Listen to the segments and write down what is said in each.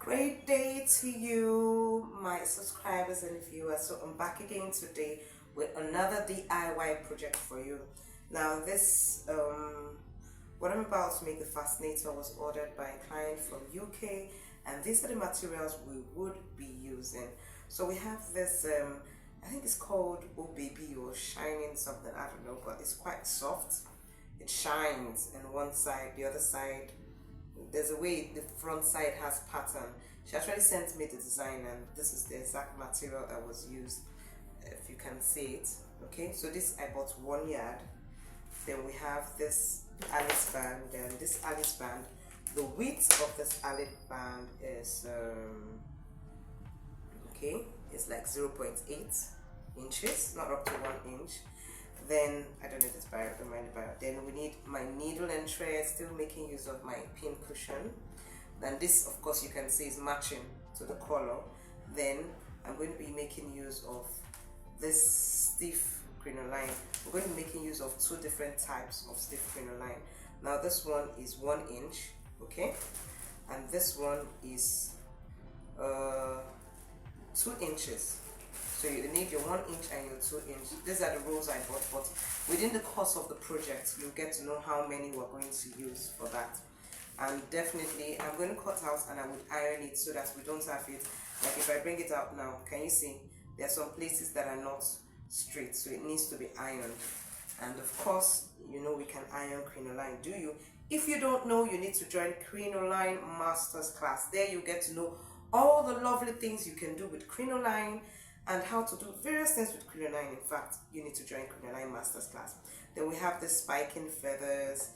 Great day to you, my subscribers and viewers. So I'm back again today with another DIY project for you. Now this what I'm about to make, the Fascinator, was ordered by a client from UK, and these are the materials we would be using. So we have this I think it's called Oh Baby or Shining something, I don't know, but it's quite soft. It shines in one side, the other side there's a way the front side has pattern. She actually sent me the design, and this is the exact material that was used, if you can see it. Okay, so this I bought 1 yard. Then we have this Alice band. Then this Alice band, the width of this Alice band is okay, it's like 0.8 inches, not up to 1 inch. Then I don't know if it's bio, remind bio. Then we need my needle and thread, still making use of my pin cushion. Then this, of course, you can see is matching to the color. Then I'm going to be making use of this stiff crinoline. We're going to be making use of 2 different types of stiff crinoline. Now this one is 1 inch, okay, and this one is 2 inches. So you need your 1 inch and your 2 inch. These are the rolls I bought, but within the course of the project, you'll get to know how many we're going to use for that. And definitely, I'm going to cut out and I would iron it so that we don't have it. Like if I bring it out now, can you see? There are some places that are not straight, so it needs to be ironed. And of course, you know we can iron crinoline, do you? If you don't know, you need to join Crinoline Masters class. There you get to know all the lovely things you can do with crinoline, and how to do various things with crinoline. In fact, you need to join Crinoline Masters class. Then we have the spiking feathers,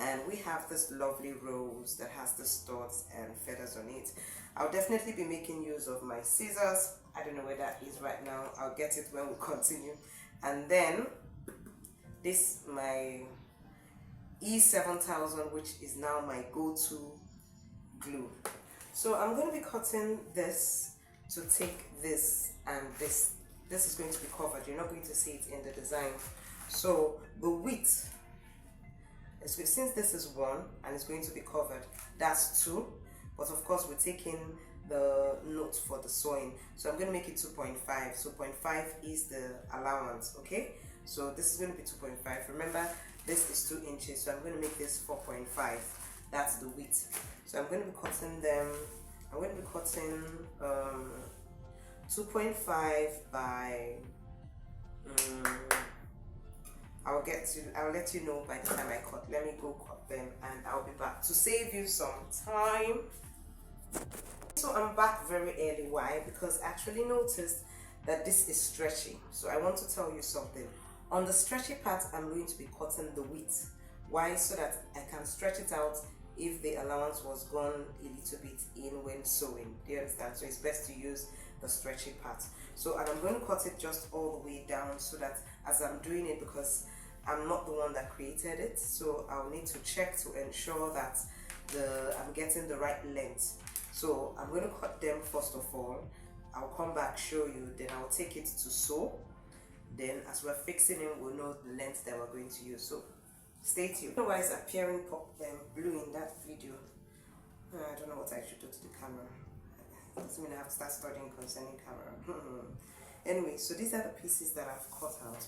and we have this lovely rose that has the studs and feathers on it. I'll definitely be making use of my scissors. I don't know where that is right now. I'll get it when we continue. And then this, my E7000, which is now my go-to glue. So I'm going to be cutting this to take this, and this is going to be covered. You're not going to see it in the design. So the width, since this is 1 and it's going to be covered, that's 2, but of course we're taking the note for the sewing, so I'm going to make it 2.5. so 0.5 is the allowance. Okay, so this is going to be 2.5. remember, this is 2 inches, so I'm going to make this 4.5. that's the width. So I'm going to be cutting them. I'm going to be cutting 2.5 by I'll let you know by the time I cut. Let me go cut them and I'll be back to save you some time. So I'm back very early. Why? Because I actually noticed that this is stretchy. So I want to tell you something. On the stretchy part, I'm going to be cutting the width. Why? So that I can stretch it out if the allowance was gone a little bit in when sewing. Do you understand? So it's best to use the stretchy part. So, and I'm going to cut it just all the way down, so that as I'm doing it, because I'm not the one that created it, so I'll need to check to ensure that I'm getting the right length. So I'm going to cut them first of all. I'll come back, show you, then I'll take it to sew. Then as we're fixing it, we'll know the length that we're going to use. So stay tuned. Otherwise, appearing blue in that video. I don't know what I should do to the camera. Doesn't mean I have to start studying concerning camera. Anyway, so these are the pieces that I've cut out,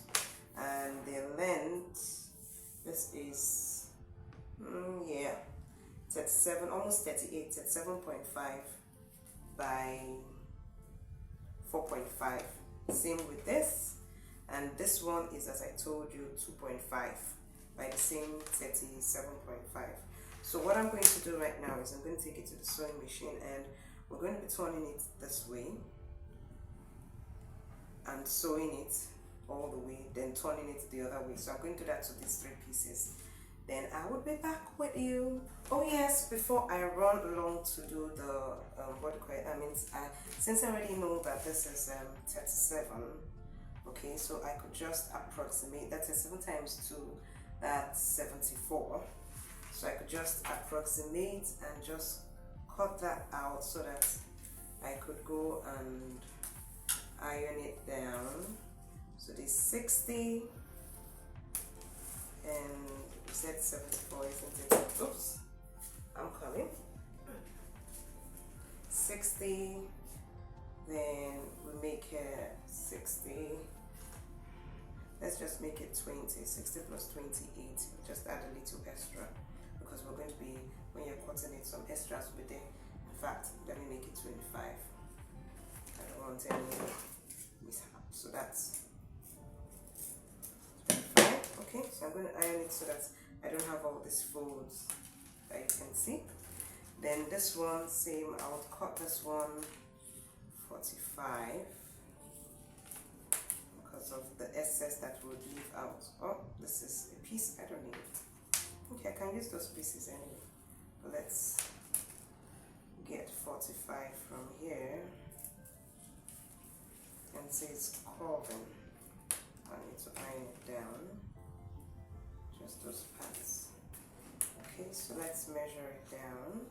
and the length, this is 37, almost 38, 37.5 by 4.5. Same with this, and this one is, as I told you, 2.5 by the same 37.5. So what I'm going to do right now is I'm going to take it to the sewing machine, and we're going to be turning it this way and sewing it all the way, then turning it the other way. So I'm going to do that to these 3 pieces. Then I will be back with you. Oh yes, before I run along to do the what do you call it? I mean, since I already know that this is 37, okay, so I could just approximate that. 37 times 2, that's 74. So I could just approximate and just cut that out so that I could go and iron it down. So this 60, and we said 74, isn't it? Oops, I'm coming. 60, then we make it 60. Let's just make it 20. 60 plus 20, 80. Just add a little extra because we're going to be, when you're cutting it, some extras will be there. In fact, let me make it 25. I don't want any mishap. So that's 25. Okay, so I'm going to iron it so that I don't have all these folds that you can see. Then this one, same, I would cut this one 45 because of the excess that would leave out. Oh, this is a piece I don't need. Okay, I can use those pieces anyway. But let's get 45 from here and say it's curving. I need to iron it down. Just those parts. Okay, so let's measure it down.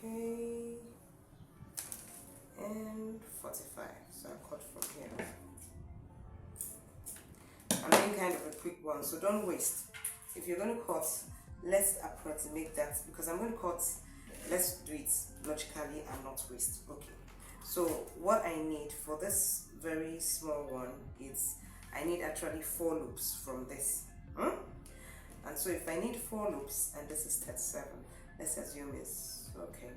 Okay, and 45. So I cut from here. I'm doing kind of a quick one, so don't waste. If you're going to cut, let's approximate that because I'm going to cut. Let's do it logically and not waste. Okay. So what I need for this very small one is I need actually 4 loops from this. And so if I need 4 loops and this is 37, let's assume it's okay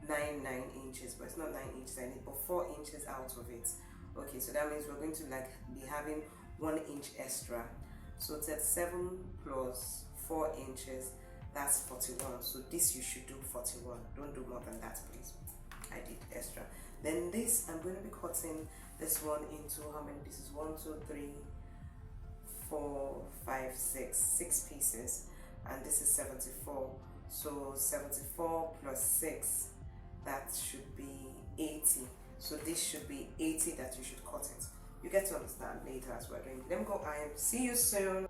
9 inches, but it's not 9 inches. I need but 4 inches out of it. Okay, so that means we're going to like be having 1 inch extra. So 37 plus 4 inches, that's 41. So this you should do 41. Don't do more than that, please. I did extra. Then this, I'm going to be cutting this one into how many pieces? 1, 2, 3, 4, 5, 6 pieces, and this is 74. So 74 plus 6, that should be 80. So this should be 80 that you should cut it. You get to understand later as we're doing. Let me go iron. See you soon.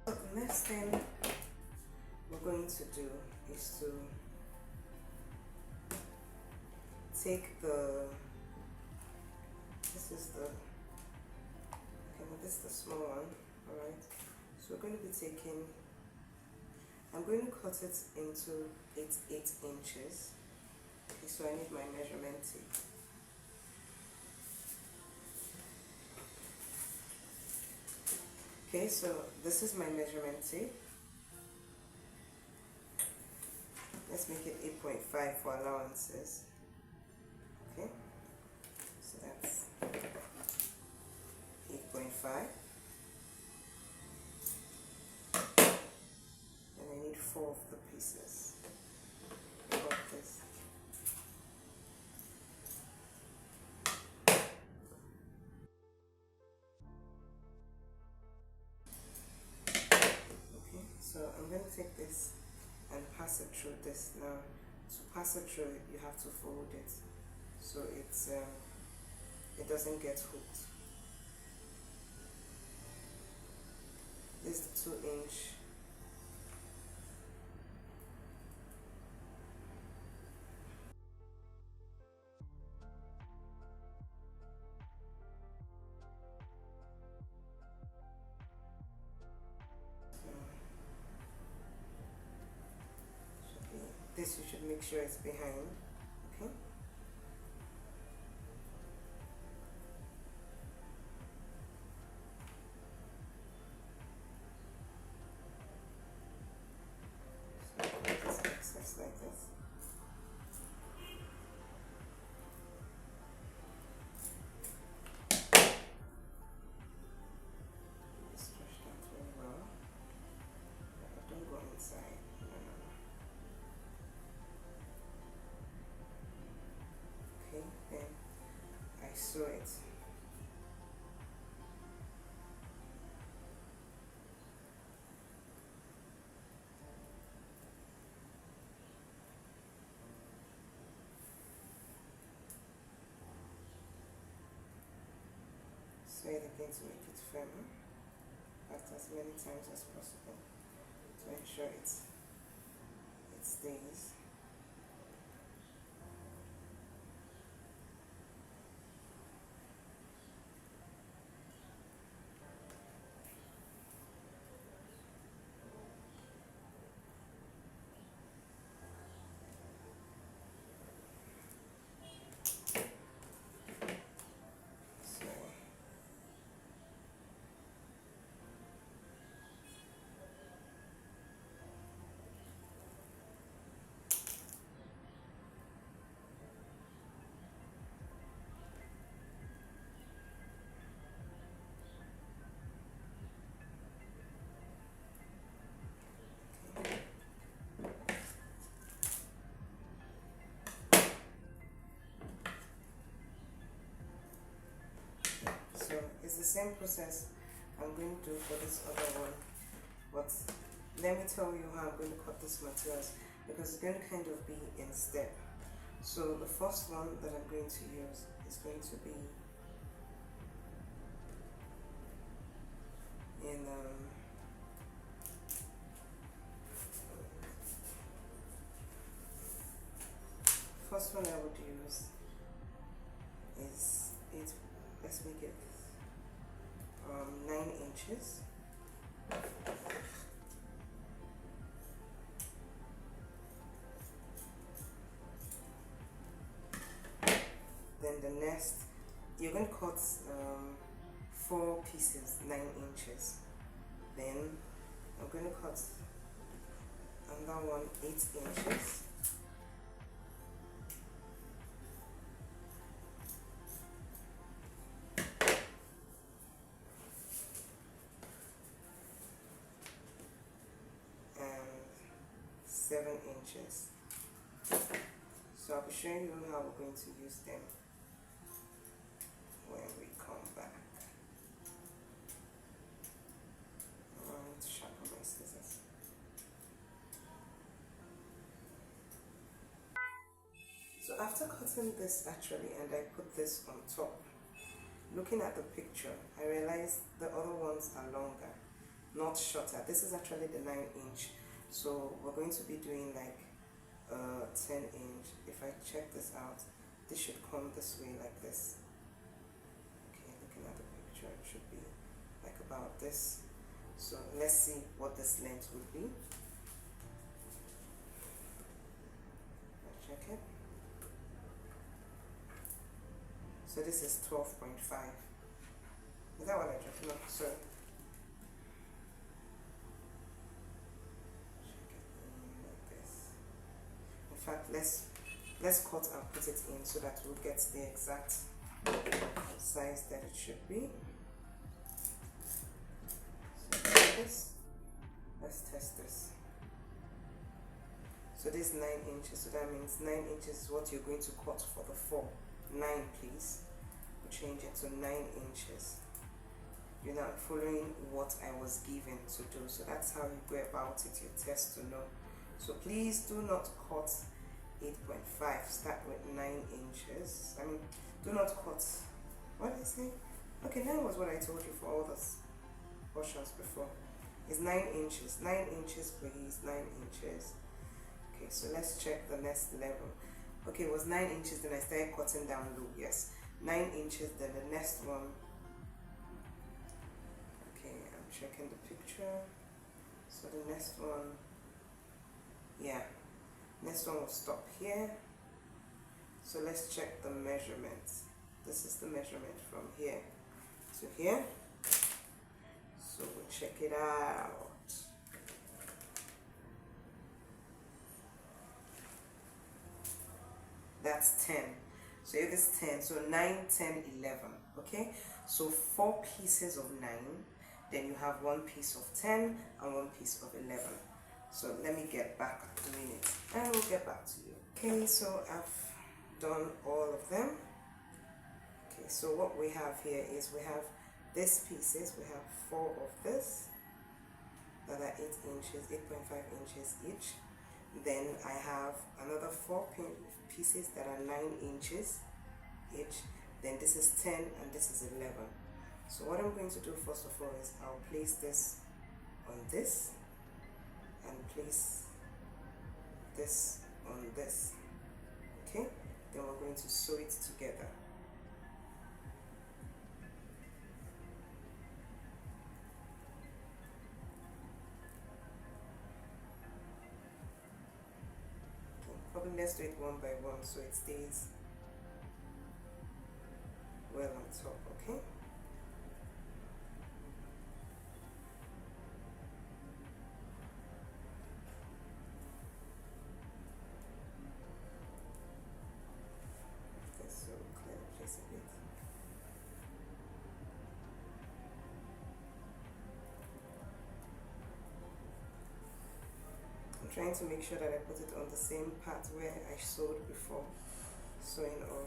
So the next thing we're going to do is to take this is the small one, alright? So we're going to be taking, I'm going to cut it into 8 inches. Okay, so I need my measurement tape. Okay, so this is my measurement tape. Let's make it 8.5 for allowances. Okay, so that's 8.5. And I need 4 of the pieces of this. Okay, so I'm going to take this and pass it through this. Now, to pass it through, you have to fold it so it doesn't get hooked. This is the 2 inch. This you should make sure it's behind. Okay. Excess like this. Stretch that very well. Don't go inside. No. Okay, then I sew it. Sew it again to make it firmer. Cut as many times as possible to ensure it stays. the same process I'm going to do for this other one, but let me tell you how I'm going to cut this materials, because it's going to kind of be in step. So the first one that I'm going to use is going to be in first one I would use is let's make it 9 inches. Then the next, you're going to cut 4 pieces 9 inches. Then I'm going to cut another one 8 inches. And 7 inches. So I'll be showing you how we're going to use them when we come back. I want to sharpen my scissors. So after cutting this actually, and I put this on top, looking at the picture, I realized the other ones are longer, not shorter. This is actually the 9 inch. So we're going to be doing like 10 inch. If I check this out, this should come this way like this. Okay, looking at the picture, it should be like about this. So let's see what this length would be. I'll check it. So this is 12.5. Is that what I just? No, sorry. In fact, let's cut and put it in so that we'll get the exact size that it should be. So this, let's test this. So this is 9 inches, so that means 9 inches is what you're going to cut for the 4. 9, please. We'll change it to 9 inches. You're not following what I was given to do, so that's how you go about it. You test to know. So please do not cut 8.5. Start with 9 inches. I mean, do not cut. What did I say? Okay, 9 was what I told you for all those portions before. It's 9 inches. 9 inches, please. 9 inches. Okay, so let's check the next level. Okay, it was 9 inches, then I started cutting down low. Yes, 9 inches, then the next one. Okay, I'm checking the picture. So the next one, yeah, next one will stop here. So let's check the measurement. This is the measurement from here to here. So we'll check it out. That's 10. So if it's 10, so 9, 10, 11. Okay, so 4 pieces of 9, then you have 1 piece of 10 and 1 piece of 11. So let me get back doing it and we'll get back to you. Okay, so I've done all of them. Okay, so what we have here is we have these pieces. We have 4 of this that are 8 inches, 8.5 inches each. Then I have another 4 pieces that are 9 inches each. Then this is 10 and this is 11. So what I'm going to do first of all is I'll place this on this and place this on this. Okay, then we're going to sew it together. Okay, probably let's do it one by one so it stays well on top. Okay. Trying to make sure that I put it on the same part where I sewed before sewing on.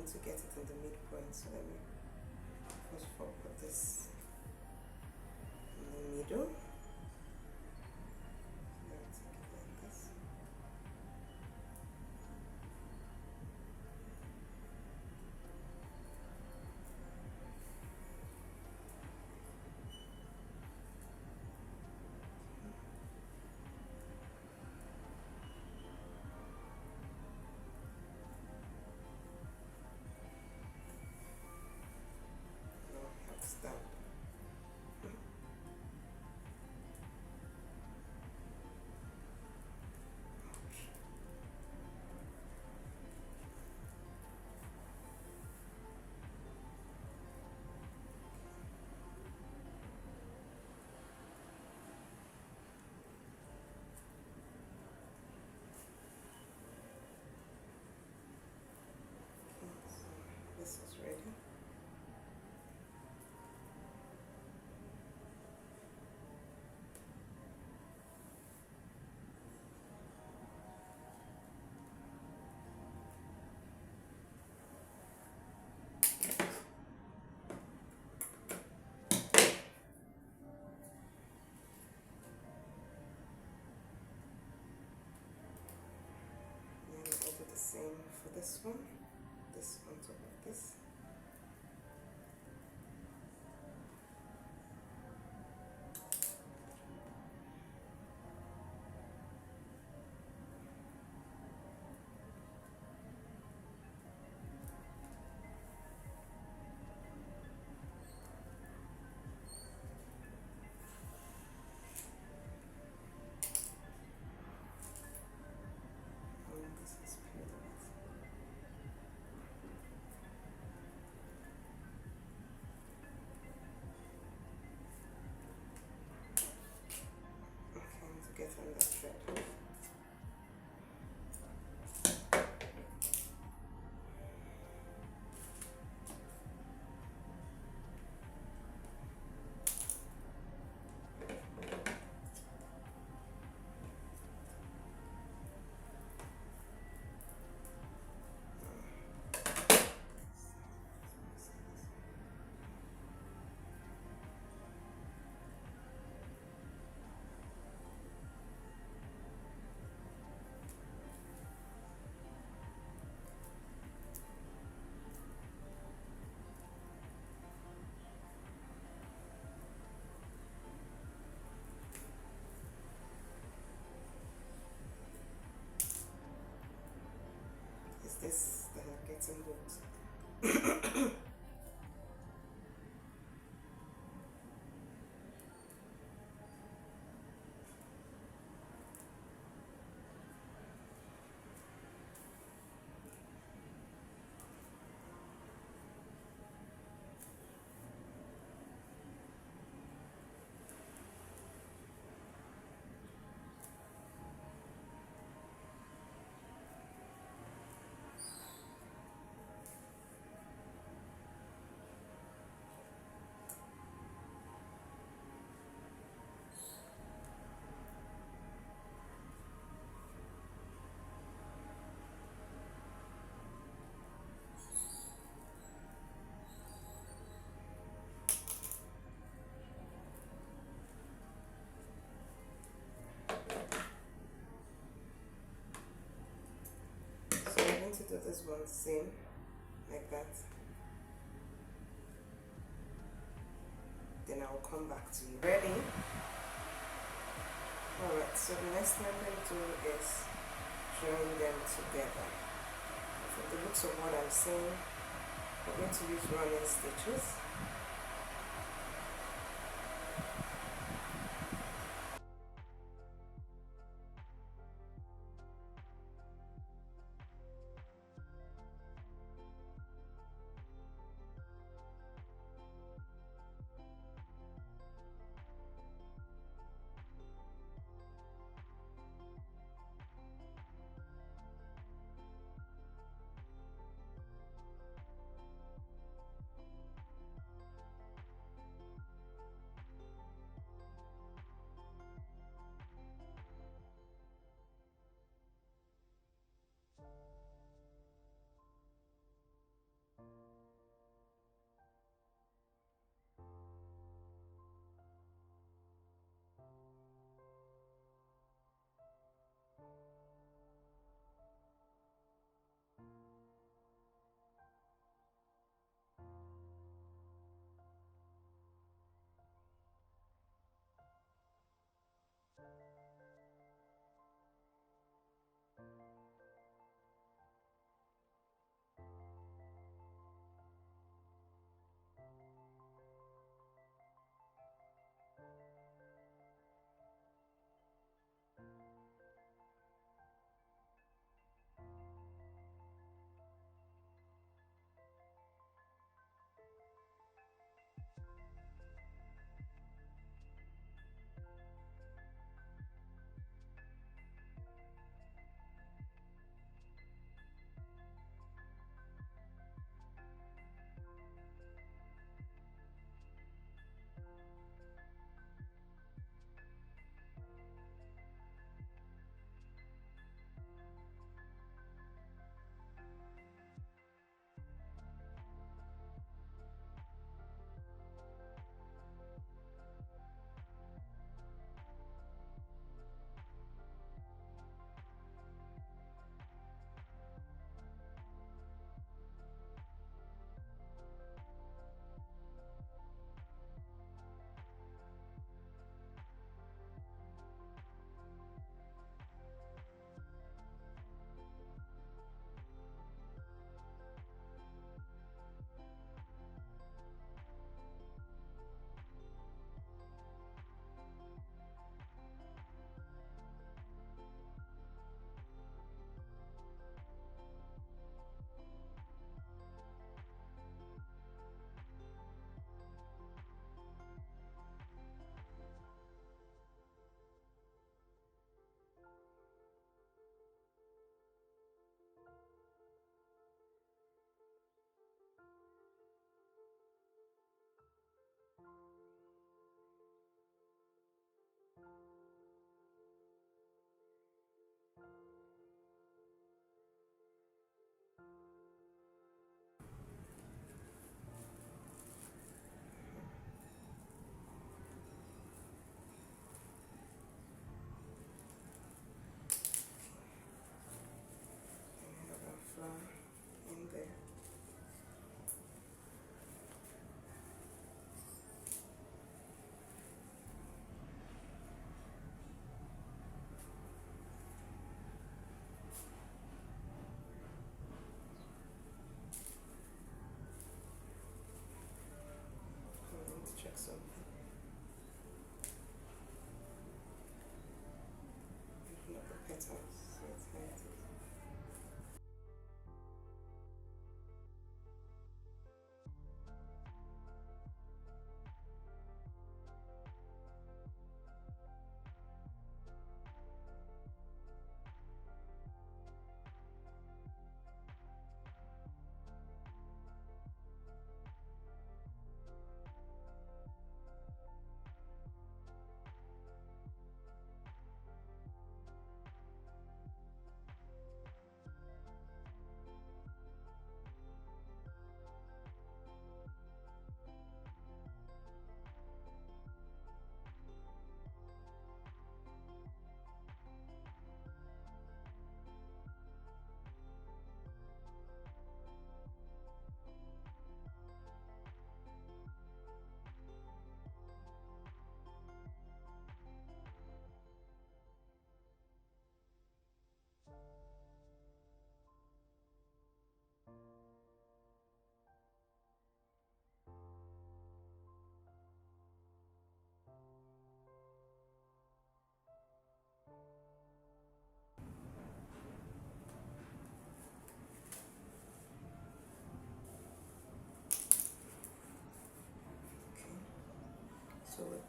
need to get it in the midpoint, so let me first of all put this in the middle. Let me take it like this. Done. This is ready. And I'll do the same for this one. This on top of this. And this is pretty nice. Okay, to get on the thread. Is this that I'm getting hooked? So I'm going to do this one same, like that. Then I'll come back to you. Ready? Alright, so the next thing I'm going to do is join them together. From the looks of what I'm seeing, we're going to use running stitches.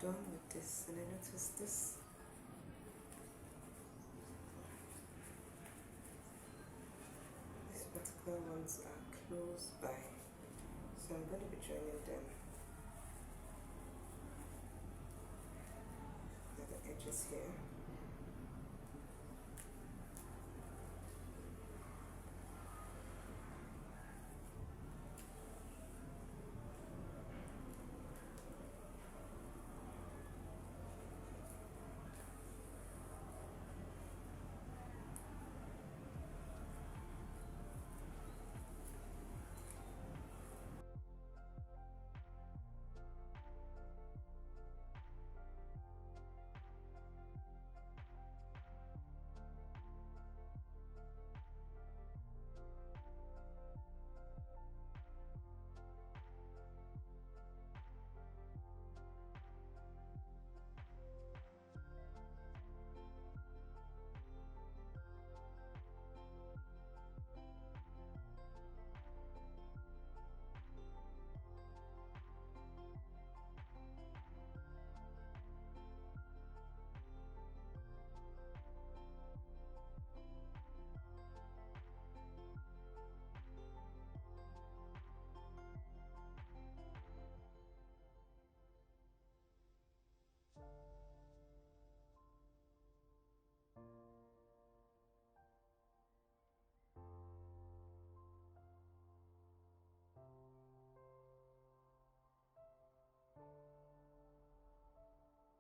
done with this, and I noticed these particular ones are close by, so I'm going to be joining them at the edges here.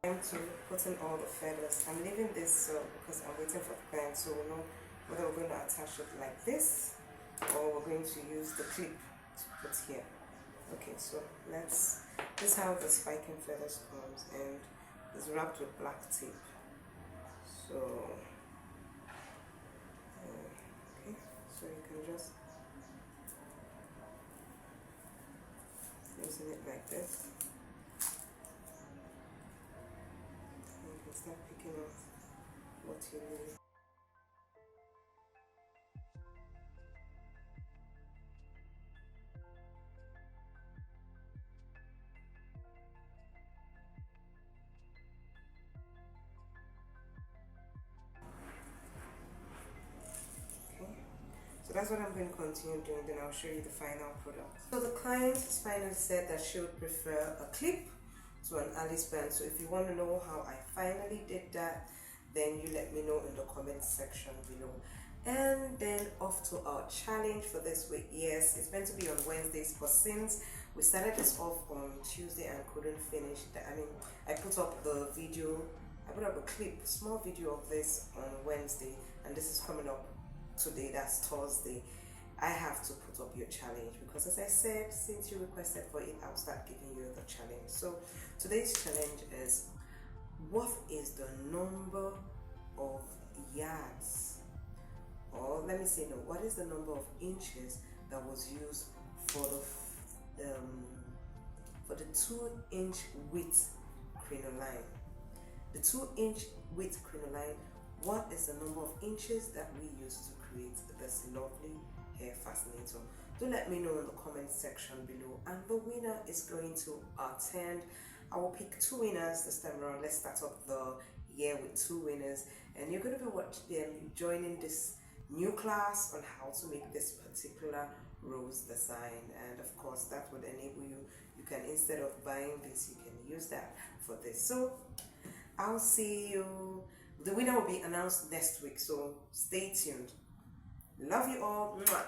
Time to put in all the feathers. I'm leaving this because I'm waiting for the client to know whether we're going to attach it like this or we're going to use the clip to put here. Okay, so this is how the spiking feathers comes, and it's wrapped with black tape. So okay, so you can just loosen it like this. You can start picking out what you need. So that's what I'm going to continue doing, then I'll show you the final product. So the client finally said that she would prefer a clip to an Alice band. So if you want to know how I finally did that, then you let me know in the comment section below. And then off to our challenge for this week. Yes, it's meant to be on Wednesdays, but since we started this off on Tuesday and couldn't finish that, I put up the video, I put up a clip, small video of this on Wednesday, and this is coming up today, that's Thursday. I have to put up your challenge because, as I said, since you requested for it, I'll start giving you the challenge. So today's challenge is, what is the number of yards, or let me say no, what is the number of inches that was used for the 2-inch width crinoline? The 2-inch width crinoline, what is the number of inches that we used to create this lovely hair fascinator? Do let me know in the comment section below, and the winner is going to attend. I will pick 2 winners this time around. Let's start off the year with 2 winners, and you're going to be joining this new class on how to make this particular rose design. And of course, that would enable you can, instead of buying this, you can use that for this. So I'll see you. The winner will be announced next week, so stay tuned. Love you all. Mwah.